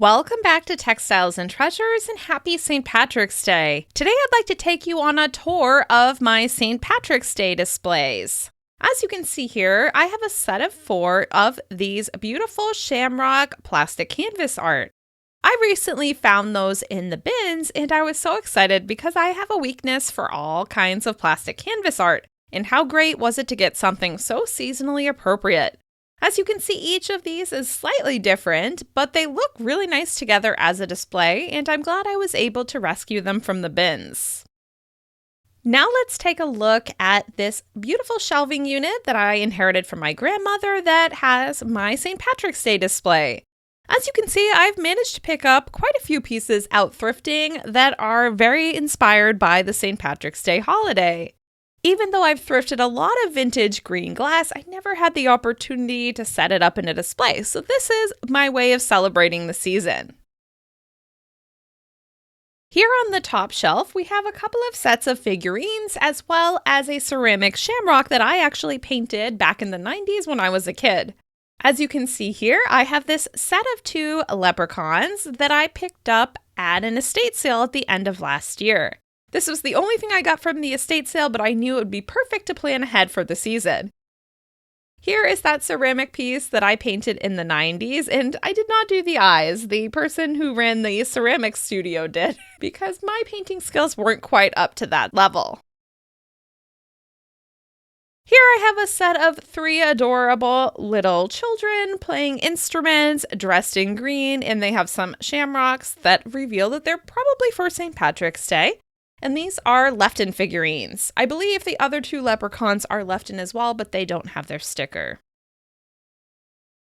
Welcome back to Textiles and Treasures and happy St. Patrick's Day. Today I'd like to take you on a tour of my St. Patrick's Day displays. As you can see here, I have a set of 4 of these beautiful shamrock plastic canvas art. I recently found those in the bins and I was so excited because I have a weakness for all kinds of plastic canvas art. And how great was it to get something so seasonally appropriate? As you can see, each of these is slightly different, but they look really nice together as a display, and I'm glad I was able to rescue them from the bins. Now let's take a look at this beautiful shelving unit that I inherited from my grandmother that has my St. Patrick's Day display. As you can see, I've managed to pick up quite a few pieces out thrifting that are very inspired by the St. Patrick's Day holiday. Even though I've thrifted a lot of vintage green glass, I never had the opportunity to set it up in a display, so this is my way of celebrating the season. Here on the top shelf, we have a couple of sets of figurines, as well as a ceramic shamrock that I actually painted back in the 90s when I was a kid. As you can see here, I have this set of 2 leprechauns that I picked up at an estate sale at the end of last year. This was the only thing I got from the estate sale, but I knew it would be perfect to plan ahead for the season. Here is that ceramic piece that I painted in the 90s, and I did not do the eyes. The person who ran the ceramic studio did, because my painting skills weren't quite up to that level. Here I have a set of 3 adorable little children playing instruments, dressed in green, and they have some shamrocks that reveal that they're probably for St. Patrick's Day. And these are Lefton figurines. I believe the other 2 leprechauns are Lefton as well, but they don't have their sticker.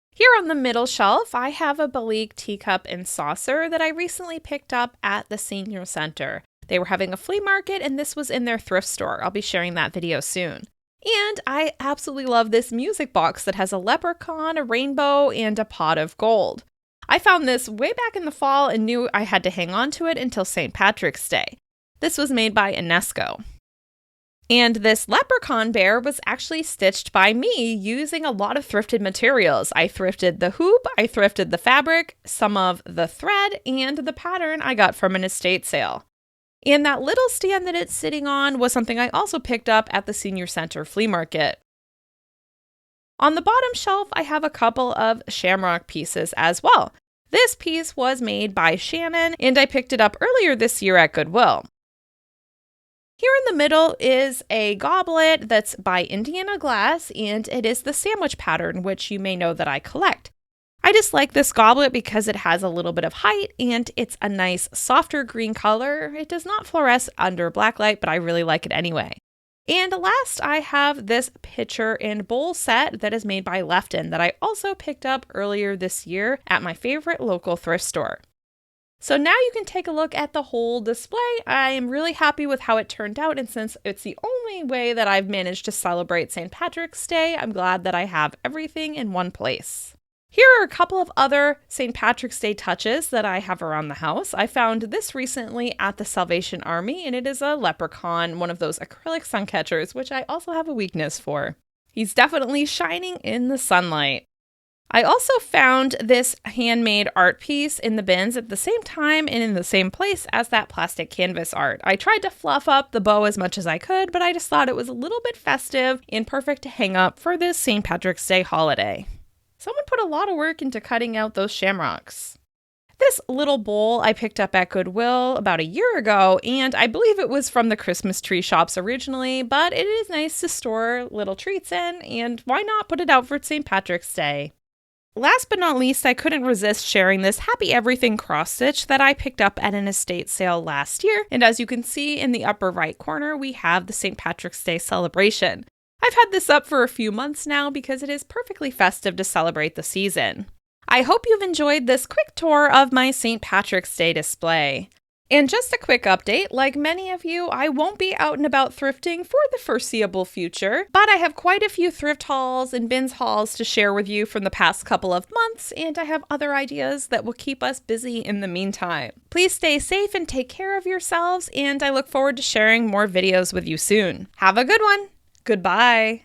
Here on the middle shelf, I have a Belleek teacup and saucer that I recently picked up at the senior center. They were having a flea market and this was in their thrift store. I'll be sharing that video soon. And I absolutely love this music box that has a leprechaun, a rainbow, and a pot of gold. I found this way back in the fall and knew I had to hang on to it until St. Patrick's Day. This was made by Enesco. And this leprechaun bear was actually stitched by me using a lot of thrifted materials. I thrifted the hoop, I thrifted the fabric, some of the thread, and the pattern I got from an estate sale. And that little stand that it's sitting on was something I also picked up at the senior center flea market. On the bottom shelf, I have a couple of shamrock pieces as well. This piece was made by Shannon, and I picked it up earlier this year at Goodwill. Here in the middle is a goblet that's by Indiana Glass, and it is the sandwich pattern, which you may know that I collect. I just like this goblet because it has a little bit of height, and it's a nice softer green color. It does not fluoresce under black light, but I really like it anyway. And last, I have this pitcher and bowl set that is made by Lefton that I also picked up earlier this year at my favorite local thrift store. So now you can take a look at the whole display. I am really happy with how it turned out, and since it's the only way that I've managed to celebrate St. Patrick's Day, I'm glad that I have everything in one place. Here are a couple of other St. Patrick's Day touches that I have around the house. I found this recently at the Salvation Army, and it is a leprechaun, one of those acrylic sun catchers, which I also have a weakness for. He's definitely shining in the sunlight. I also found this handmade art piece in the bins at the same time and in the same place as that plastic canvas art. I tried to fluff up the bow as much as I could, but I just thought it was a little bit festive and perfect to hang up for this St. Patrick's Day holiday. Someone put a lot of work into cutting out those shamrocks. This little bowl I picked up at Goodwill about a year ago, and I believe it was from the Christmas tree shops originally, but it is nice to store little treats in, and why not put it out for St. Patrick's Day? Last but not least, I couldn't resist sharing this Happy Everything cross stitch that I picked up at an estate sale last year. And as you can see in the upper right corner, we have the St. Patrick's Day celebration. I've had this up for a few months now because it is perfectly festive to celebrate the season. I hope you've enjoyed this quick tour of my St. Patrick's Day display. And just a quick update, like many of you, I won't be out and about thrifting for the foreseeable future, but I have quite a few thrift hauls and bins hauls to share with you from the past couple of months, and I have other ideas that will keep us busy in the meantime. Please stay safe and take care of yourselves, and I look forward to sharing more videos with you soon. Have a good one! Goodbye!